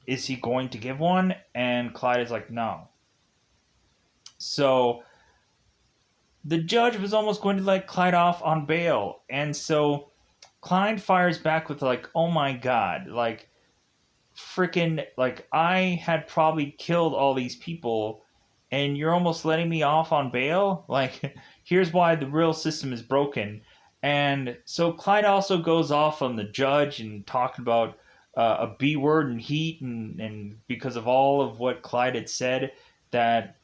is he going to give one? And Clyde is like, no. So the judge was almost going to let Clyde off on bail, and so Clyde fires back with, like, oh my god, like, freaking, like, I had probably killed all these people and you're almost letting me off on bail? Like, here's why the real system is broken. And so Clyde also goes off on the judge and talking about a B word and heat, and because of all of what Clyde had said, that,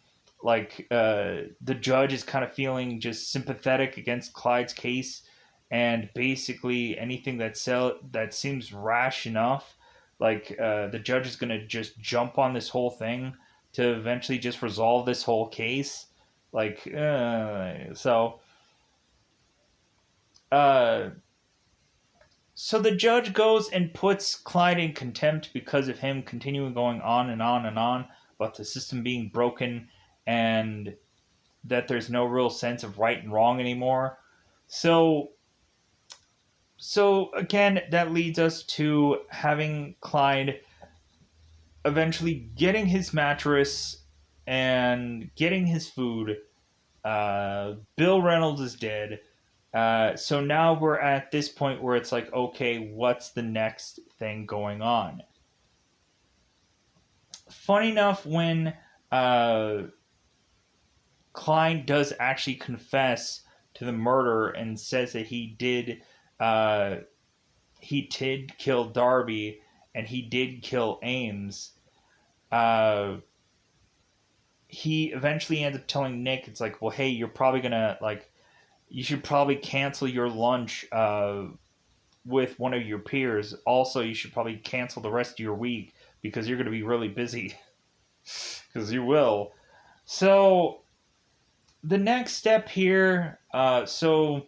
like, the judge is kind of feeling just sympathetic against Clyde's case, and basically anything that seems rash enough, like, the judge is gonna just jump on this whole thing to eventually just resolve this whole case. Like, uh, so the judge goes and puts Clyde in contempt because of him continuing going on and on and on about the system being broken, and that there's no real sense of right and wrong anymore. So again, that leads us to having Clyde eventually getting his mattress and getting his food. Bill Reynolds is dead. So now we're at this point where it's like, okay, what's the next thing going on? Funny enough, when uh, Klein does actually confess to the murder and says that uh, he did kill Darby and he did kill Ames, uh, he eventually ends up telling Nick, it's like, well, hey, you're probably gonna, like, you should probably cancel your lunch with one of your peers. Also, you should probably cancel the rest of your week because you're going to be really busy. Because you will. So, the next step here, so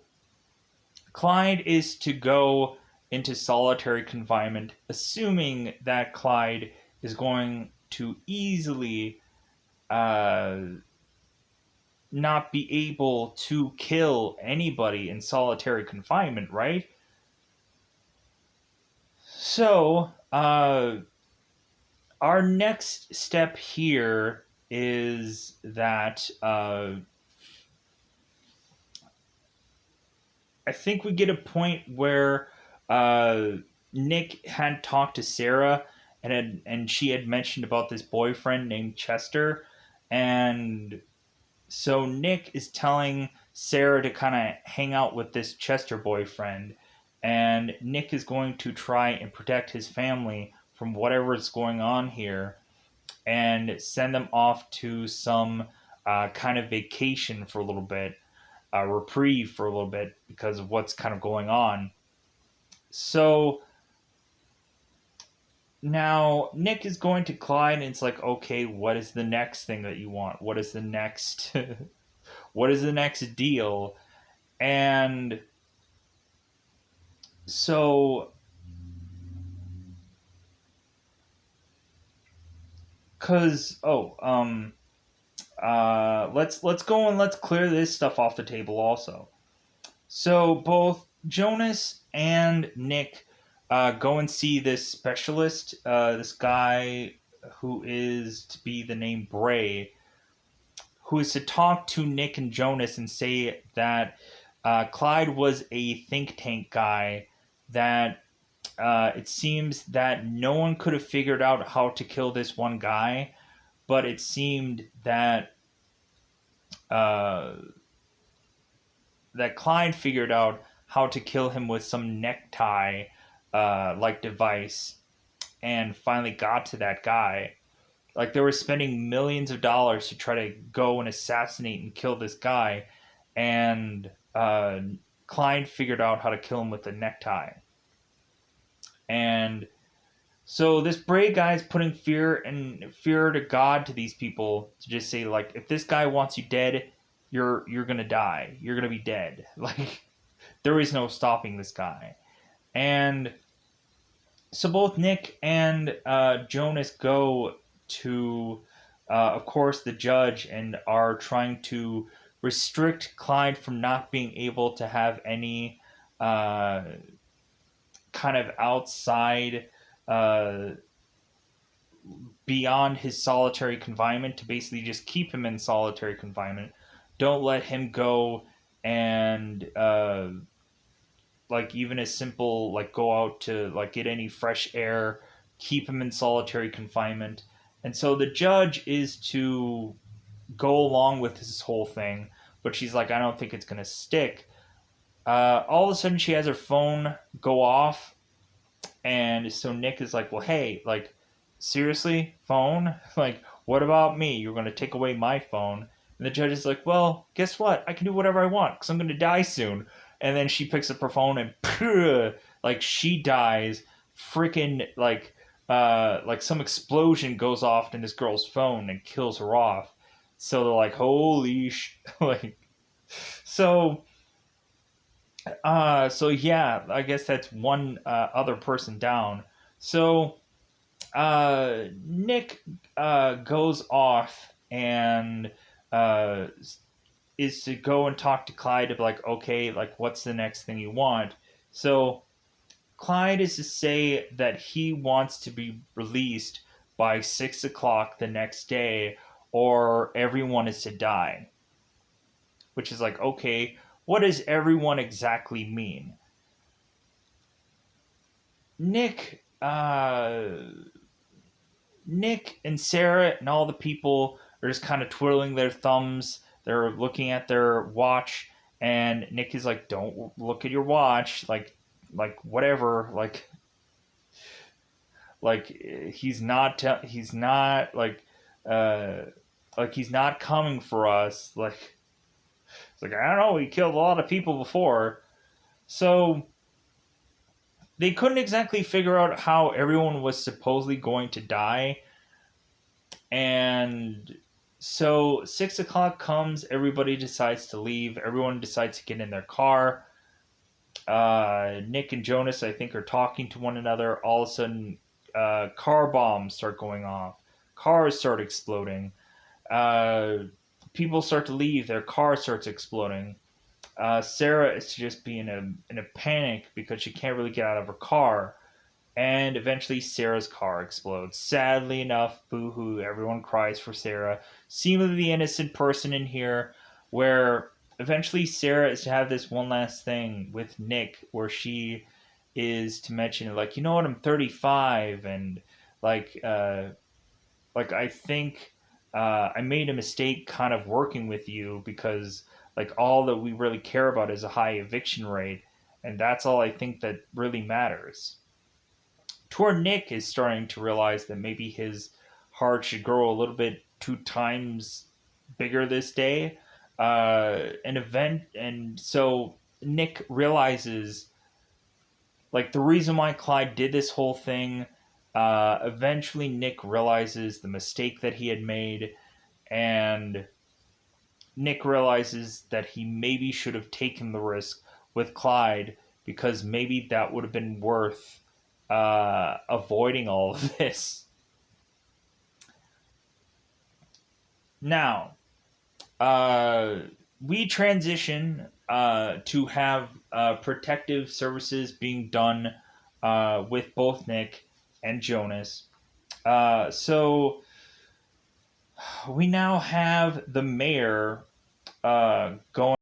Clyde is to go into solitary confinement, assuming that Clyde is going to easily uh, not be able to kill anybody in solitary confinement, right? So, our next step here is that I think we get a point where Nick had talked to Sarah and she had mentioned about this boyfriend named Chester, and so Nick is telling Sarah to kind of hang out with this Chester boyfriend, and Nick is going to try and protect his family from whatever is going on here and send them off to some kind of vacation for a little bit, a reprieve for a little bit because of what's kind of going on. So now Nick is going to Clyde, and it's like, okay, what is the next thing that you want? What is the next, what is the next deal? And so, cause let's go and let's clear this stuff off the table also. So both Jonas and Nick go and see this specialist, this guy who is to be the name Bray, who is to talk to Nick and Jonas and say that Clyde was a think tank guy, that it seems that no one could have figured out how to kill this one guy, but it seemed that uh, that Clyde figured out how to kill him with some necktie like device and finally got to that guy. Like they were spending millions of dollars to try to go and assassinate and kill this guy, and Clyde figured out how to kill him with a necktie. And so this Bray guy is putting fear to God to these people to just say like, if this guy wants you dead, you're gonna die. You're gonna be dead. Like there is no stopping this guy. And so both Nick and Jonas go to, of course, the judge and are trying to restrict Clyde from not being able to have any uh, kind of outside, uh, beyond his solitary confinement, to basically just keep him in solitary confinement. Don't let him go and like even a simple like go out to like get any fresh air, keep him in solitary confinement. And so the judge is to go along with this whole thing, but she's like, I don't think it's gonna stick. All of a sudden she has her phone go off, and so Nick is like, well, hey, like seriously, phone, like what about me? You're gonna take away my phone? And the judge is like, well, guess what, I can do whatever I want because I'm gonna die soon. And then she picks up her phone and like she dies. Freaking like some explosion goes off in this girl's phone and kills her off. So they're like, holy like so so yeah, I guess that's one other person down. So Nick goes off and uh is to go and talk to Clyde to be like, okay, like what's the next thing you want? So Clyde is to say that he wants to be released by 6 o'clock the next day, or everyone is to die. Which is like, okay, what does everyone exactly mean? Nick, Nick and Sarah and all the people are just kind of twiddling their thumbs. They're looking at their watch, and Nick is like, "Don't look at your watch, like whatever, like he's not uh, like he's not coming for us. Like it's like I don't know, he killed a lot of people before, so." They couldn't exactly figure out how everyone was supposedly going to die, and so 6 o'clock comes, everybody decides to leave, everyone decides to get in their car. Nick and Jonas, I think, are talking to one another. All of a sudden, car bombs start going off, cars start exploding, uh, people start to leave, their car starts exploding. Sarah is just being in a panic because she can't really get out of her car, and eventually Sarah's car explodes. Sadly enough, boo-hoo, everyone cries for Sarah. Seemingly the innocent person in here, where eventually Sarah is to have this one last thing with Nick, where she is to mention like, you know what, I'm 35, and like uh like I think I made a mistake kind of working with you, because like all that we really care about is a high eviction rate, and that's all I think that really matters. To where Nick is starting to realize that maybe his heart should grow a little bit 2 times bigger this day. An event, and so Nick realizes like the reason why Clyde did this whole thing. Eventually, Nick realizes the mistake that he had made, and Nick realizes that he maybe should have taken the risk with Clyde, because maybe that would have been worth avoiding all of this. Now, uh, we transition to have protective services being done with both Nick and Jonas. So we now have the mayor going,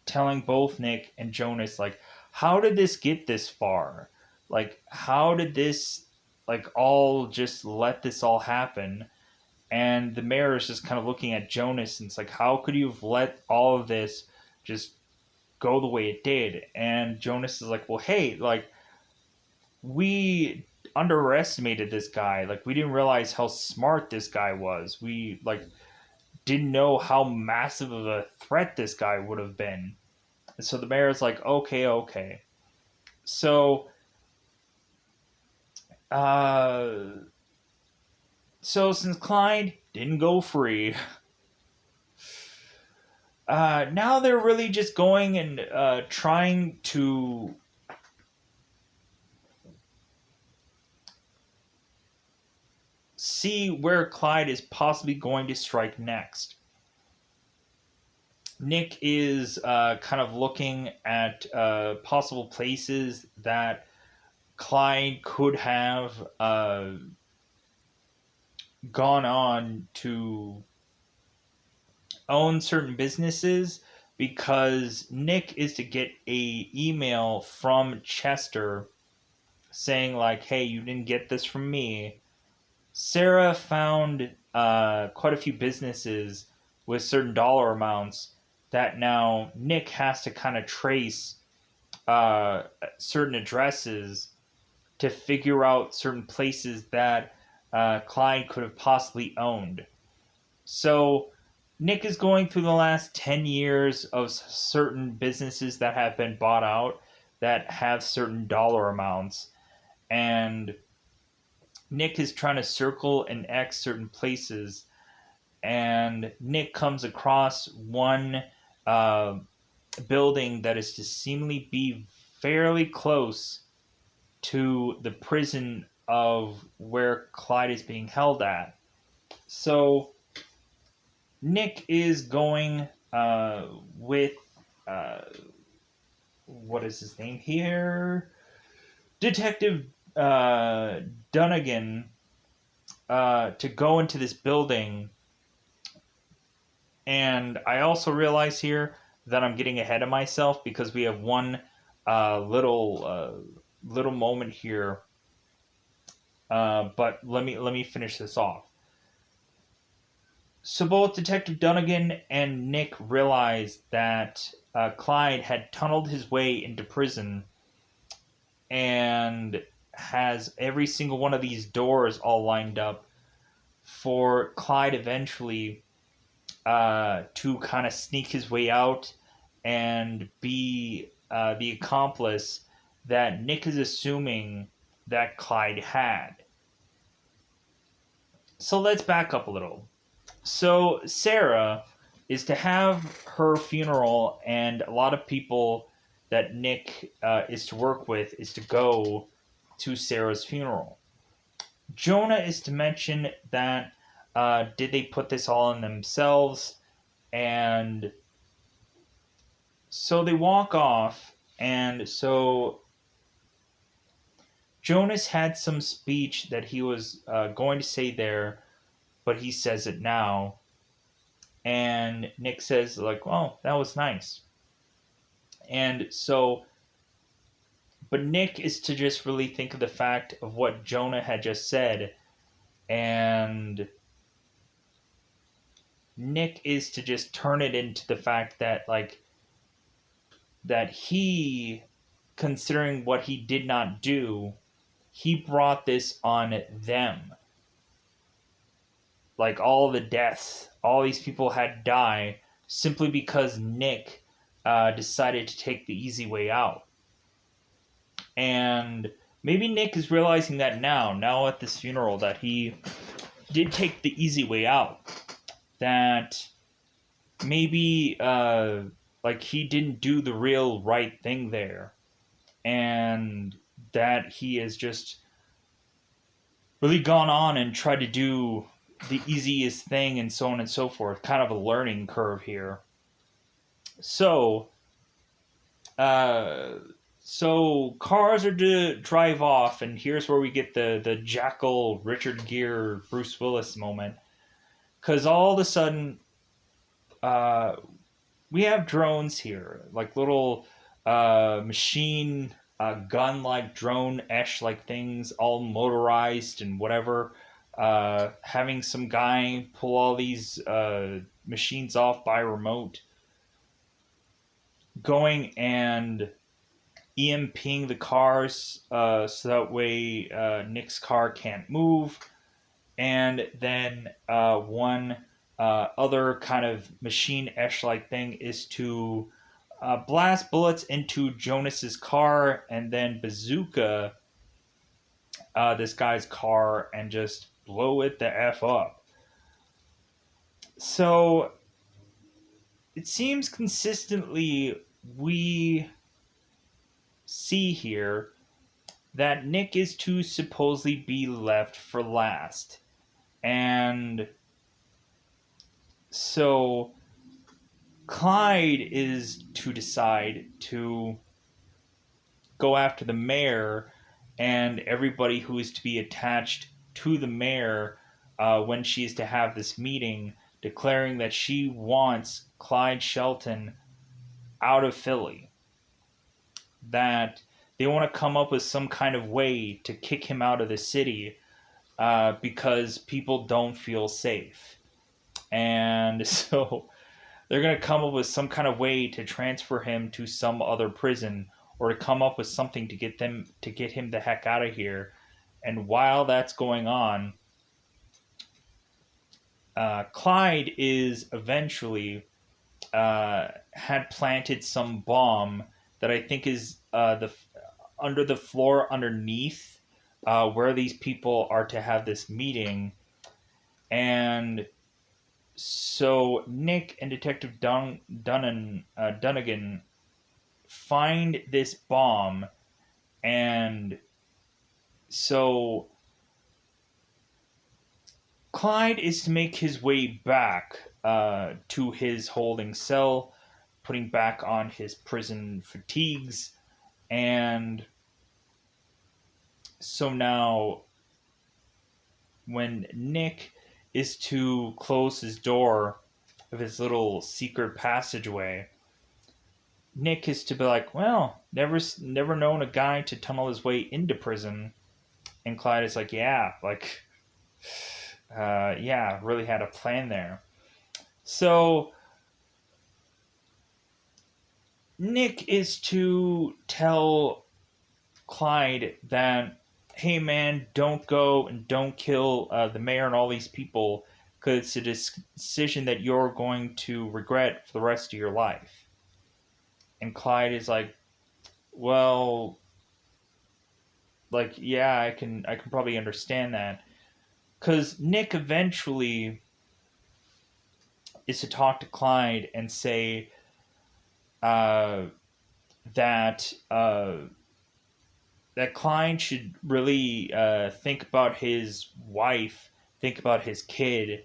telling both Nick and Jonas, like, how did this get this far? Like, how did this, like, all just let this all happen? And the mayor is just kind of looking at Jonas, and it's like, how could you have let all of this just go the way it did? And Jonas is like, well, hey, like, we underestimated this guy. Like, we didn't realize how smart this guy was. We, like, didn't know how massive of a threat this guy would have been. And so the mayor's like, okay, okay. So, uh, so since Clyde didn't go free, now they're really just going and trying to see where Clyde is possibly going to strike next. Nick is kind of looking at possible places that Clyde could have gone on to own certain businesses, because Nick is to get a email from Chester saying like, hey, you didn't get this from me. Sarah found quite a few businesses with certain dollar amounts that now Nick has to kind of trace certain addresses to figure out certain places that Clyde could have possibly owned. So Nick is going through the last 10 years of certain businesses that have been bought out that have certain dollar amounts, and Nick is trying to circle and X certain places, and Nick comes across one uh, building that is to seemingly be fairly close to the prison of where Clyde is being held at. So Nick is going with uh, what is his name here? Detective Dunnigan to go into this building. And I also realize here that I'm getting ahead of myself, because we have one little moment here. But let me finish this off. So both Detective Dunnigan and Nick realized that Clyde had tunneled his way into prison and has every single one of these doors all lined up for Clyde eventually to kind of sneak his way out and be the accomplice that Nick is assuming that Clyde had. So let's back up a little. So Sarah is to have her funeral, and a lot of people that Nick is to work with is to go to Sarah's funeral. Jonah is to mention that did they put this all on themselves, and so they walk off, and so Jonas had some speech that he was going to say there, but he says it now. And Nick says, like, well, that was nice. And so But Nick is to just really think of the fact of what Jonah had just said, and Nick is to just turn it into the fact that, like, that he, considering what he did not do, he brought this on them. Like, all the deaths, all these people had to die simply because Nick decided to take the easy way out. And maybe Nick is realizing that now at this funeral, that he did take the easy way out. That maybe, like, he didn't do the real right thing there. And that he has just really gone on and tried to do the easiest thing and so on and so forth. Kind of a learning curve here. So, uh, so cars are to drive off, and here's where we get the Jackal, Richard Gere, Bruce Willis moment. Because all of a sudden, uh, we have drones here, like little machine gun like drone esh like things, all motorized and whatever. Having some guy pull all these machines off by remote, going and EMPing the cars so that way Nick's car can't move. And then one other kind of machine esh like thing is to blast bullets into Jonas's car and then bazooka this guy's car and just blow it the F up. So it seems consistently we see here that Nick is to supposedly be left for last. And so Clyde is to decide to go after the mayor and everybody who is to be attached to the mayor when she is to have this meeting, declaring that she wants Clyde Shelton out of Philly. That they want to come up with some kind of way to kick him out of the city because people don't feel safe. And so they're going to come up with some kind of way to transfer him to some other prison, or to come up with something to get him the heck out of here. And while that's going on, Clyde is eventually had planted some bomb that I think is under the floor underneath where these people are to have this meeting. And so Nick and Detective Dunnigan find this bomb, and so Clyde is to make his way back to his holding cell, putting back on his prison fatigues, and so now when Nick is to close his door of his little secret passageway, Nick is to be like, well, never known a guy to tunnel his way into prison. And Clyde is like, yeah, like, yeah, really had a plan there. So Nick is to tell Clyde that, hey man, don't go and don't kill the mayor and all these people, because it's a decision that you're going to regret for the rest of your life. And Clyde is like, well, like, yeah, I can probably understand that, because Nick eventually is to talk to Clyde and say that that Clyde should really think about his wife, think about his kid,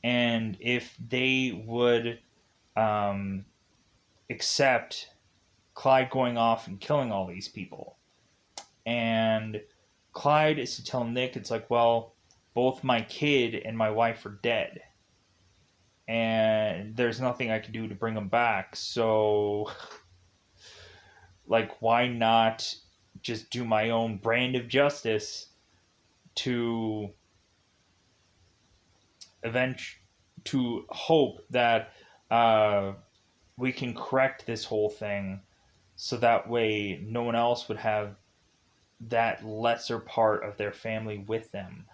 and if they would accept Clyde going off and killing all these people. And Clyde is to tell Nick, it's like, well, both my kid and my wife are dead. And there's nothing I can do to bring them back. So, like, why not just do my own brand of justice to event to hope that uh, we can correct this whole thing, so that way no one else would have that lesser part of their family with them.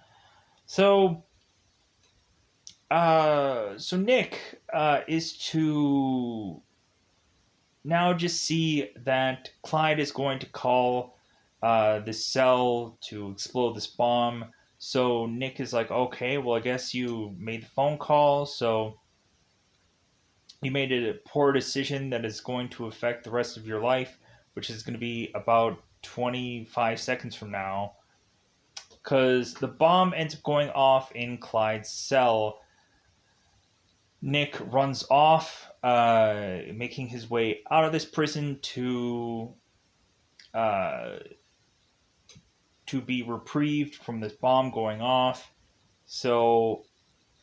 So, so Nick is to now just see that Clyde is going to call this cell to explode this bomb. So Nick is like, okay, well, I guess you made the phone call, so you made a poor decision that is going to affect the rest of your life, which is going to be about 25 seconds from now. Because the bomb ends up going off in Clyde's cell. Nick runs off, making his way out of this prison uh, to be reprieved from this bomb going off. So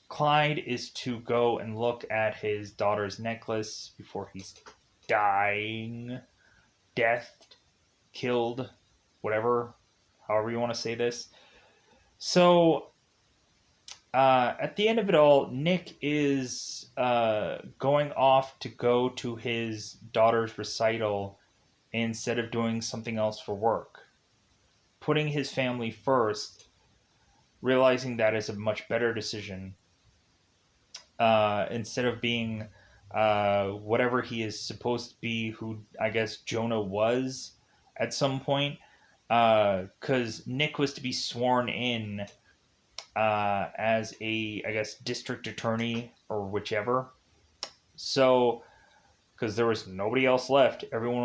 Clyde is to go and look at his daughter's necklace before he's dying, death, killed, whatever, however you want to say this. So at the end of it all, Nick is going off to go to his daughter's recital instead of doing something else for work, putting his family first, realizing that is a much better decision instead of being whatever he is supposed to be, who I guess Jonah was at some point, because Nick was to be sworn in as a, I guess, district attorney or whichever. So, because there was nobody else left, everyone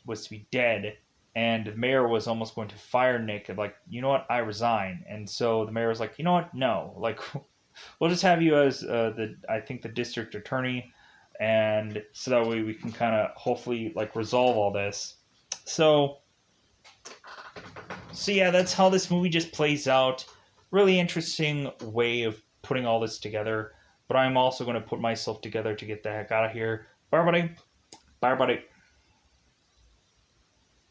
was to be dead, and the mayor was almost going to fire Nick. And like, you know what, I resign. And so the mayor was like, you know what, no, like, we'll just have you as the district attorney, and so that way we can kind of hopefully like resolve all this. So, so yeah, that's how this movie just plays out. Really interesting way of putting all this together. But I'm also going to put myself together to get the heck out of here. Bye, everybody. Bye, everybody.